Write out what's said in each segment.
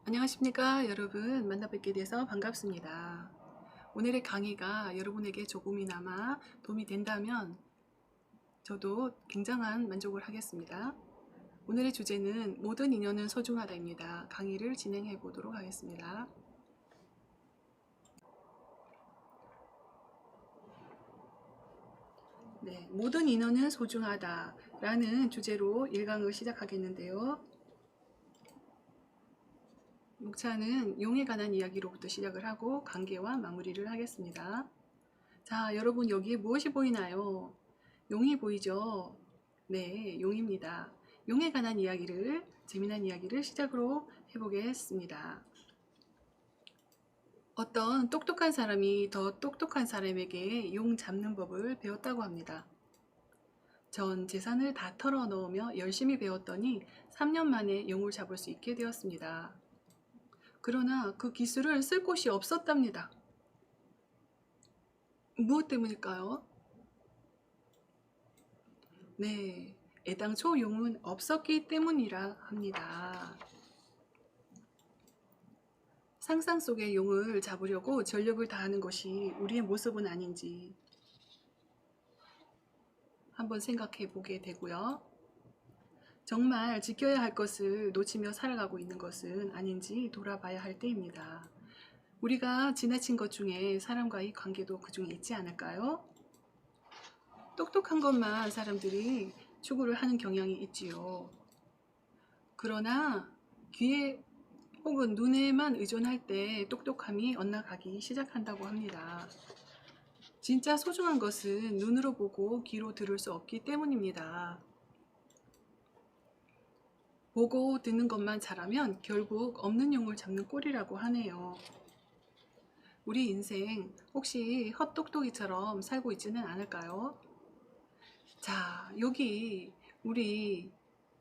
안녕하십니까 여러분, 만나 뵙게 돼서 반갑습니다. 오늘의 강의가 여러분에게 조금이나마 도움이 된다면 저도 굉장한 만족을 하겠습니다. 오늘의 주제는 모든 인연은 소중하다입니다. 강의를 진행해 보도록 하겠습니다. 네, 모든 인연은 소중하다 라는 주제로 1강을 시작하겠는데요. 목차는 용에 관한 이야기로부터 시작을 하고 관계와 마무리를 하겠습니다. 자, 여러분 여기에 무엇이 보이나요? 용이 보이죠? 네, 용입니다. 용에 관한 이야기를, 재미난 이야기를 시작으로 해보겠습니다. 어떤 똑똑한 사람이 더 똑똑한 사람에게 용 잡는 법을 배웠다고 합니다. 전 재산을 다 털어 넣으며 열심히 배웠더니 3년 만에 용을 잡을 수 있게 되었습니다. 그러나 그 기술을 쓸 곳이 없었답니다. 무엇 때문일까요? 네, 애당초 용은 없었기 때문이라 합니다. 상상 속의 용을 잡으려고 전력을 다하는 것이 우리의 모습은 아닌지 한번 생각해 보게 되고요. 정말 지켜야 할 것을 놓치며 살아가고 있는 것은 아닌지 돌아봐야 할 때입니다. 우리가 지나친 것 중에 사람과의 관계도 그 중에 있지 않을까요? 똑똑한 것만 사람들이 추구를 하는 경향이 있지요. 그러나 귀에 혹은 눈에만 의존할 때 똑똑함이 엇나가기 시작한다고 합니다. 진짜 소중한 것은 눈으로 보고 귀로 들을 수 없기 때문입니다. 보고 듣는 것만 잘하면 결국 없는 용을 잡는 꼴이라고 하네요. 우리 인생 혹시 헛똑똑이처럼 살고 있지는 않을까요? 자, 여기 우리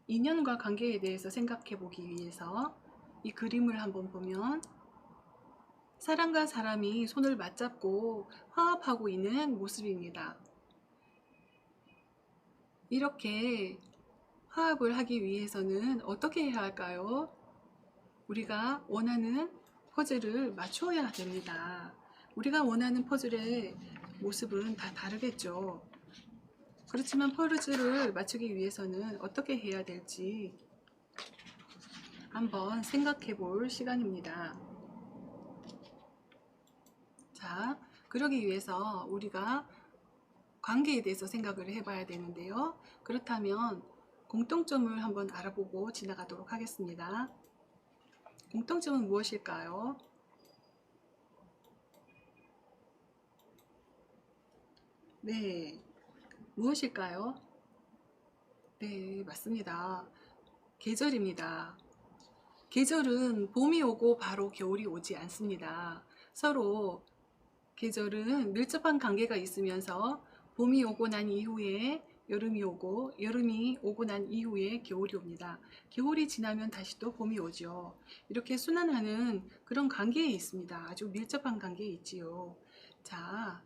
인연과 관계에 대해서 생각해 보기 위해서 이 그림을 한번 보면 사람과 사람이 손을 맞잡고 화합하고 있는 모습입니다. 이렇게 화합을 하기 위해서는 어떻게 해야 할까요? 우리가 원하는 퍼즐을 맞추어야 됩니다. 우리가 원하는 퍼즐의 모습은 다 다르겠죠. 그렇지만 퍼즐을 맞추기 위해서는 어떻게 해야 될지 한번 생각해 볼 시간입니다. 자, 그러기 위해서 우리가 관계에 대해서 생각을 해봐야 되는데요. 그렇다면 공통점을 한번 알아보고 지나가도록 하겠습니다. 공통점은 무엇일까요? 네, 무엇일까요? 네, 맞습니다. 계절입니다. 계절은 봄이 오고 바로 겨울이 오지 않습니다. 서로 계절은 밀접한 관계가 있으면서 봄이 오고 난 이후에 여름이 오고 여름이 오고 난 이후에 겨울이 옵니다. 겨울이 지나면 다시 또 봄이 오죠. 이렇게 순환하는 그런 관계에 있습니다. 아주 밀접한 관계에 있지요. 자,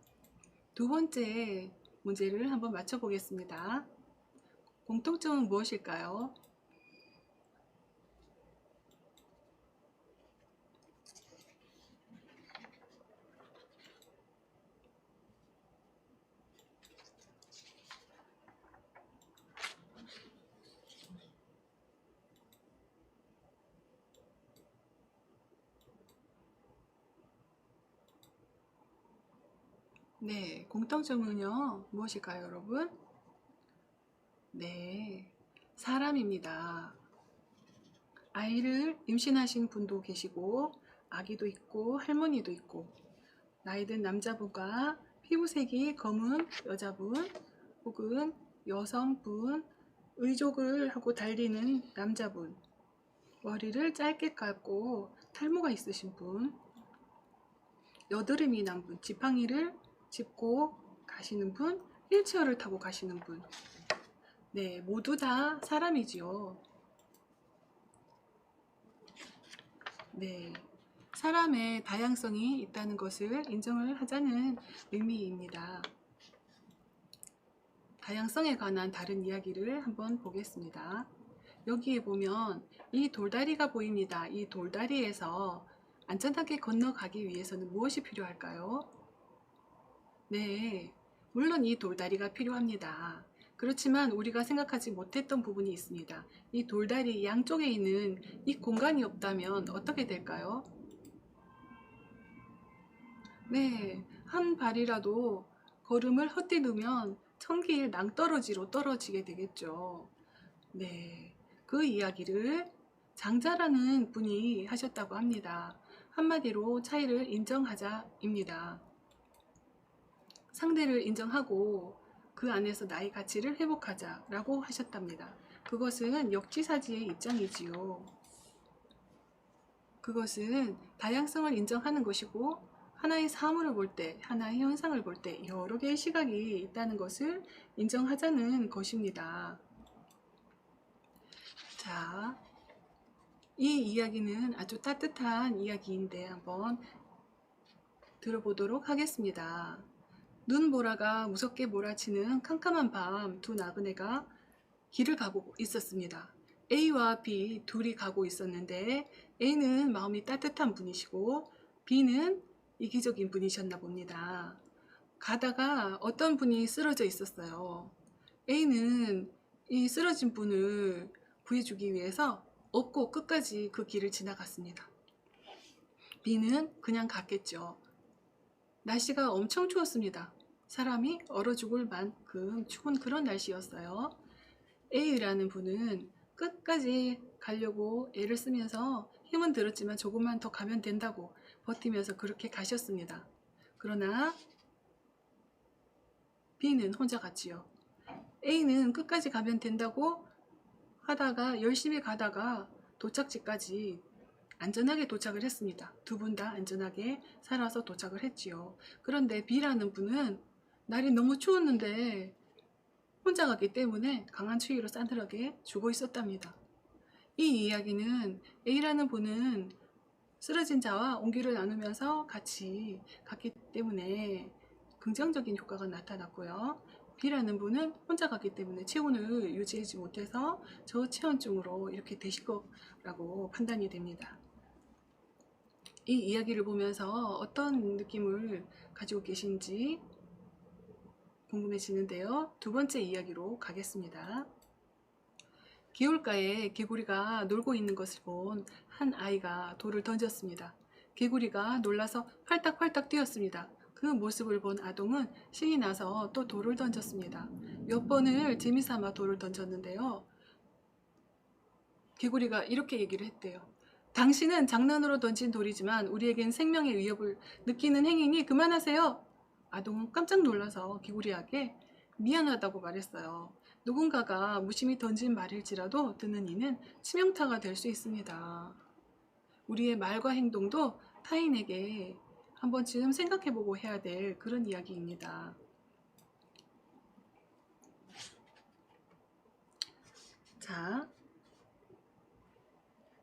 두 번째 문제를 한번 맞춰보겠습니다. 공통점은 무엇일까요? 네, 공통점은요, 무엇일까요, 여러분? 네, 사람입니다. 아이를 임신하신 분도 계시고, 아기도 있고, 할머니도 있고, 나이든 남자분과 피부색이 검은 여자분, 혹은 여성분, 의족을 하고 달리는 남자분, 머리를 짧게 감고 탈모가 있으신 분, 여드름이 난 분, 지팡이를 짚고 가시는 분, 휠체어를 타고 가시는 분. 네, 모두 다 사람이지요. 네, 사람의 다양성이 있다는 것을 인정을 하자는 의미입니다. 다양성에 관한 다른 이야기를 한번 보겠습니다. 여기에 보면 이 돌다리가 보입니다. 이 돌다리에서 안전하게 건너가기 위해서는 무엇이 필요할까요? 네, 물론 이 돌다리가 필요합니다. 그렇지만 우리가 생각하지 못했던 부분이 있습니다. 이 돌다리 양쪽에 있는 이 공간이 없다면 어떻게 될까요? 네, 한 발이라도 걸음을 헛디디면 천길 낭떠러지로 떨어지게 되겠죠. 네, 그 이야기를 장자라는 분이 하셨다고 합니다. 한마디로 차이를 인정하자입니다. 상대를 인정하고 그 안에서 나의 가치를 회복하자라고 하셨답니다. 그것은 역지사지의 입장이지요. 그것은 다양성을 인정하는 것이고 하나의 사물을 볼 때, 하나의 현상을 볼 때 여러 개의 시각이 있다는 것을 인정하자는 것입니다. 자, 이 이야기는 아주 따뜻한 이야기인데 한번 들어보도록 하겠습니다. 눈보라가 무섭게 몰아치는 캄캄한 밤, 두 나그네가 길을 가고 있었습니다. A와 B 둘이 가고 있었는데 A는 마음이 따뜻한 분이시고 B는 이기적인 분이셨나 봅니다. 가다가 어떤 분이 쓰러져 있었어요. A는 이 쓰러진 분을 구해주기 위해서 업고 끝까지 그 길을 지나갔습니다. B는 그냥 갔겠죠. 날씨가 엄청 추웠습니다. 사람이 얼어 죽을 만큼 추운 그런 날씨였어요. A라는 분은 끝까지 가려고 애를 쓰면서 힘은 들었지만 조금만 더 가면 된다고 버티면서 그렇게 가셨습니다. 그러나 B는 혼자 갔지요. A는 끝까지 가면 된다고 하다가 열심히 가다가 도착지까지 안전하게 도착을 했습니다. 두 분 다 안전하게 살아서 도착을 했지요. 그런데 B라는 분은 날이 너무 추웠는데 혼자 갔기 때문에 강한 추위로 싸늘하게 죽어 있었답니다. 이 이야기는 A라는 분은 쓰러진 자와 온기를 나누면서 같이 갔기 때문에 긍정적인 효과가 나타났고요. B라는 분은 혼자 갔기 때문에 체온을 유지하지 못해서 저체온증으로 이렇게 되실 거라고 판단이 됩니다. 이 이야기를 보면서 어떤 느낌을 가지고 계신지 궁금해지는데요. 두 번째 이야기로 가겠습니다. 개울가에 개구리가 놀고 있는 것을 본 한 아이가 돌을 던졌습니다. 개구리가 놀라서 팔딱팔딱 뛰었습니다. 그 모습을 본 아동은 신이 나서 또 돌을 던졌습니다. 몇 번을 재미삼아 돌을 던졌는데요. 개구리가 이렇게 얘기를 했대요. 당신은 장난으로 던진 돌이지만 우리에겐 생명의 위협을 느끼는 행위니 그만하세요. 아동은 깜짝 놀라서 개구리에게 미안하다고 말했어요. 누군가가 무심히 던진 말일지라도 듣는 이는 치명타가 될 수 있습니다. 우리의 말과 행동도 타인에게 한 번쯤 생각해보고 해야 될 그런 이야기입니다. 자,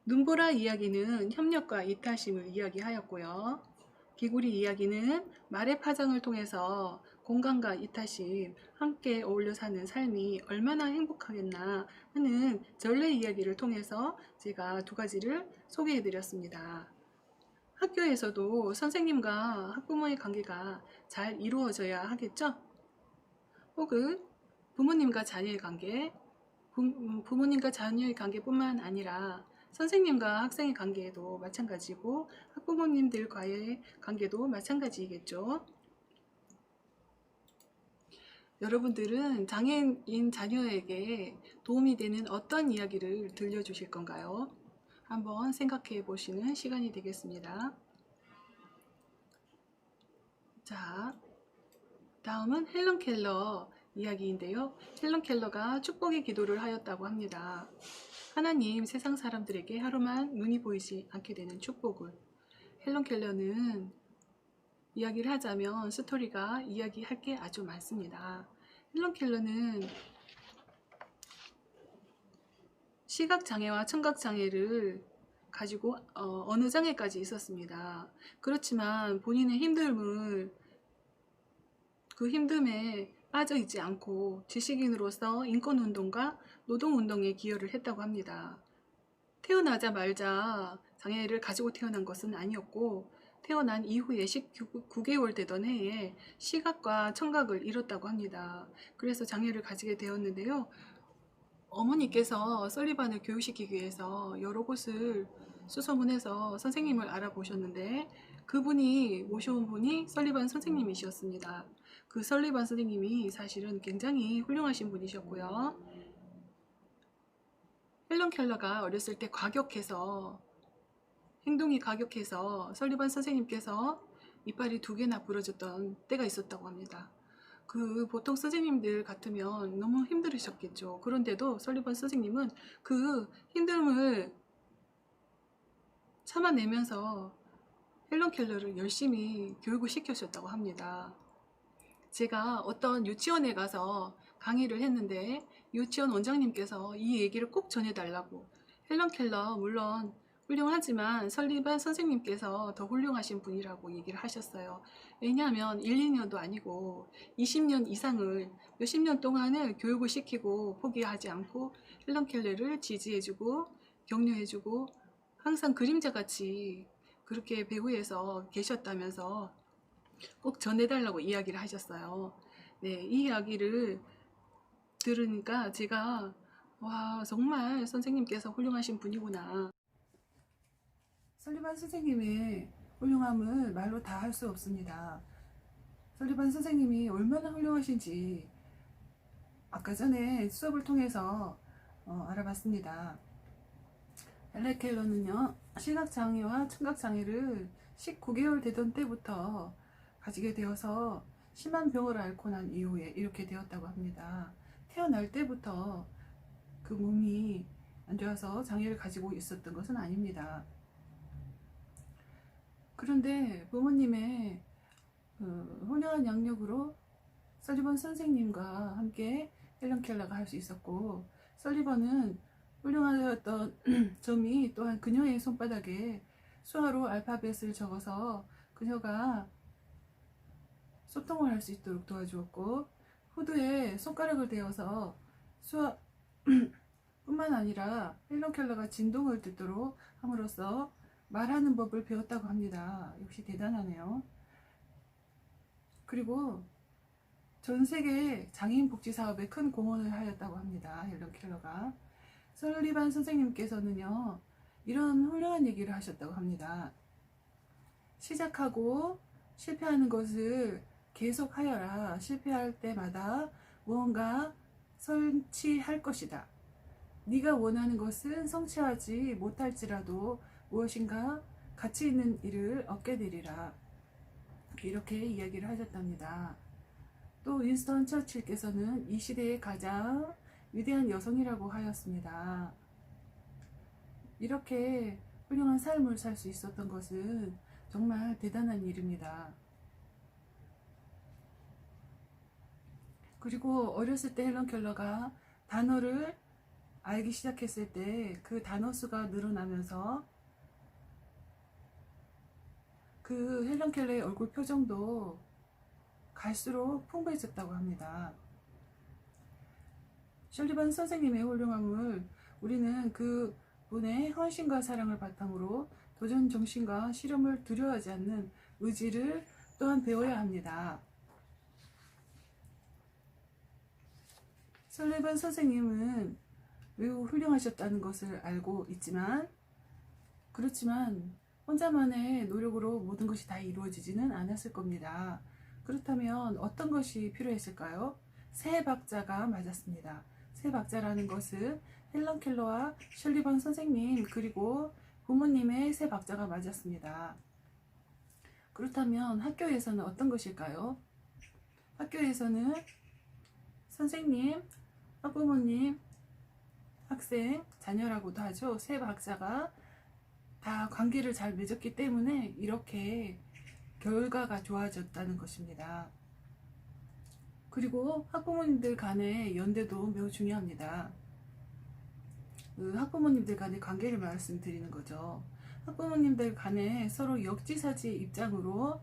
눈보라 이야기는 협력과 이타심을 이야기하였고요. 개구리 이야기는 말의 파장을 통해서 공감과 이타심, 함께 어울려 사는 삶이 얼마나 행복하겠나 하는 전래 이야기를 통해서 제가 두 가지를 소개해 드렸습니다. 학교에서도 선생님과 학부모의 관계가 잘 이루어져야 하겠죠? 혹은 부모님과 자녀의 관계, 부모님과 자녀의 관계뿐만 아니라 선생님과 학생의 관계도 마찬가지고 학부모님들과의 관계도 마찬가지겠죠. 여러분들은 장애인 자녀에게 도움이 되는 어떤 이야기를 들려주실 건가요? 한번 생각해 보시는 시간이 되겠습니다. 자, 다음은 헬런 켈러 이야기인데요. 헬런 켈러가 축복의 기도를 하였다고 합니다. 하나님, 세상 사람들에게 하루만 눈이 보이지 않게 되는 축복을. 헬런 켈러는 이야기를 하자면 스토리가 이야기할 게 아주 많습니다. 헬런 켈러는 시각장애와 청각장애를 가지고 어느 장애까지 있었습니다. 그렇지만 본인의 그 힘듦에 빠져 있지 않고 지식인으로서 인권운동과 노동운동에 기여를 했다고 합니다. 태어나자마자 장애를 가지고 태어난 것은 아니었고 태어난 이후에 19개월 되던 해에 시각과 청각을 잃었다고 합니다. 그래서 장애를 가지게 되었는데요. 어머니께서 설리반을 교육시키기 위해서 여러 곳을 수소문해서 선생님을 알아보셨는데 그분이 모셔온 분이 설리반 선생님이셨습니다. 그 설리반 선생님이 사실은 굉장히 훌륭하신 분이셨고요. 헬런 켈러가 어렸을 때 행동이 과격해서 설리반 선생님께서 이빨이 2개나 부러졌던 때가 있었다고 합니다. 그 보통 선생님들 같으면 너무 힘들으셨겠죠. 그런데도 설리반 선생님은 그 힘듦을 참아내면서 헬런 켈러를 열심히 교육을 시켜주셨다고 합니다. 제가 어떤 유치원에 가서 강의를 했는데 유치원 원장님께서 이 얘기를 꼭 전해달라고, 헬런 켈러 물론 훌륭하지만 설리반 선생님께서 더 훌륭하신 분이라고 얘기를 하셨어요. 왜냐하면 1, 2년도 아니고 20년 이상을, 몇십 년 동안을 교육을 시키고 포기하지 않고 헬런 켈러를 지지해주고 격려해주고 항상 그림자같이 그렇게 배후에서 계셨다면서 꼭 전해달라고 이야기를 하셨어요. 네, 이 이야기를 들으니까 제가 와, 정말 선생님께서 훌륭하신 분이구나. 설리반 선생님의 훌륭함을 말로 다 할 수 없습니다. 설리반 선생님이 얼마나 훌륭하신지 아까 전에 수업을 통해서 알아봤습니다. 헬렌 켈러는요, 시각장애와 청각장애를 19개월 되던 때부터 가지게 되어서 심한 병을 앓고 난 이후에 이렇게 되었다고 합니다. 태어날 때부터 그 몸이 안 좋아서 장애를 가지고 있었던 것은 아닙니다. 그런데 부모님의 훌륭한 양력으로 설리번 선생님과 함께 헬런 켈러가 할 수 있었고, 설리번은 훌륭하였던 점이 또한 그녀의 손바닥에 수화로 알파벳을 적어서 그녀가 소통을 할 수 있도록 도와주었고, 후드에 손가락을 대어서 수화 뿐만 아니라 헬런 켈러가 진동을 듣도록 함으로써 말하는 법을 배웠다고 합니다. 역시 대단하네요. 그리고 전 세계 장애인 복지 사업에 큰 공헌을 하였다고 합니다. 헬런 켈러가. 설리반 선생님께서는요, 이런 훌륭한 얘기를 하셨다고 합니다. 시작하고 실패하는 것을 계속하여라. 실패할 때마다 무언가 성취할 것이다. 네가 원하는 것은 성취하지 못할지라도 무엇인가 가치 있는 일을 얻게 되리라. 이렇게 이야기를 하셨답니다. 또 윈스턴 처칠께서는 이 시대의 가장 위대한 여성이라고 하였습니다. 이렇게 훌륭한 삶을 살 수 있었던 것은 정말 대단한 일입니다. 그리고 어렸을 때 헬런 켈러가 단어를 알기 시작했을 때 그 단어 수가 늘어나면서 그 헬런 켈러의 얼굴 표정도 갈수록 풍부해졌다고 합니다. 설리반 선생님의 훌륭함을 우리는 그 분의 헌신과 사랑을 바탕으로 도전 정신과 실험을 두려워하지 않는 의지를 또한 배워야 합니다. 설리반 선생님은 매우 훌륭하셨다는 것을 알고 있지만, 그렇지만 혼자만의 노력으로 모든 것이 다 이루어지지는 않았을 겁니다. 그렇다면 어떤 것이 필요했을까요? 세 박자가 맞았습니다. 세 박자라는 것은 헬런 켈러와 설리반 선생님 그리고 부모님의 세 박자가 맞았습니다. 그렇다면 학교에서는 어떤 것일까요? 학교에서는 선생님, 학부모님, 학생, 자녀라고도 하죠. 세 박자가 다 관계를 잘 맺었기 때문에 이렇게 결과가 좋아졌다는 것입니다. 그리고 학부모님들 간의 연대도 매우 중요합니다. 학부모님들 간의 관계를 말씀드리는 거죠. 학부모님들 간에 서로 역지사지 입장으로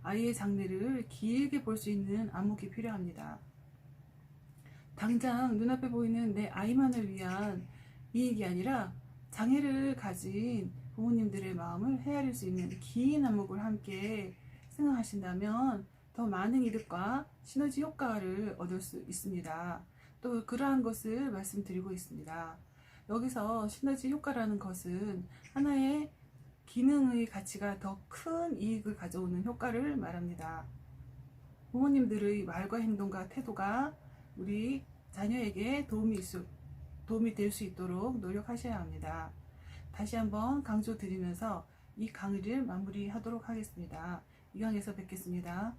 아이의 장래를 길게 볼 수 있는 안목이 필요합니다. 당장 눈앞에 보이는 내 아이만을 위한 이익이 아니라 장애를 가진 부모님들의 마음을 헤아릴 수 있는 긴 안목을 함께 생각하신다면 더 많은 이득과 시너지 효과를 얻을 수 있습니다. 또 그러한 것을 말씀드리고 있습니다. 여기서 시너지 효과라는 것은 하나의 기능의 가치가 더 큰 이익을 가져오는 효과를 말합니다. 부모님들의 말과 행동과 태도가 우리 자녀에게 도움이 될 수 있도록 노력하셔야 합니다. 다시 한번 강조드리면서 이 강의를 마무리하도록 하겠습니다. 이 강에서 뵙겠습니다.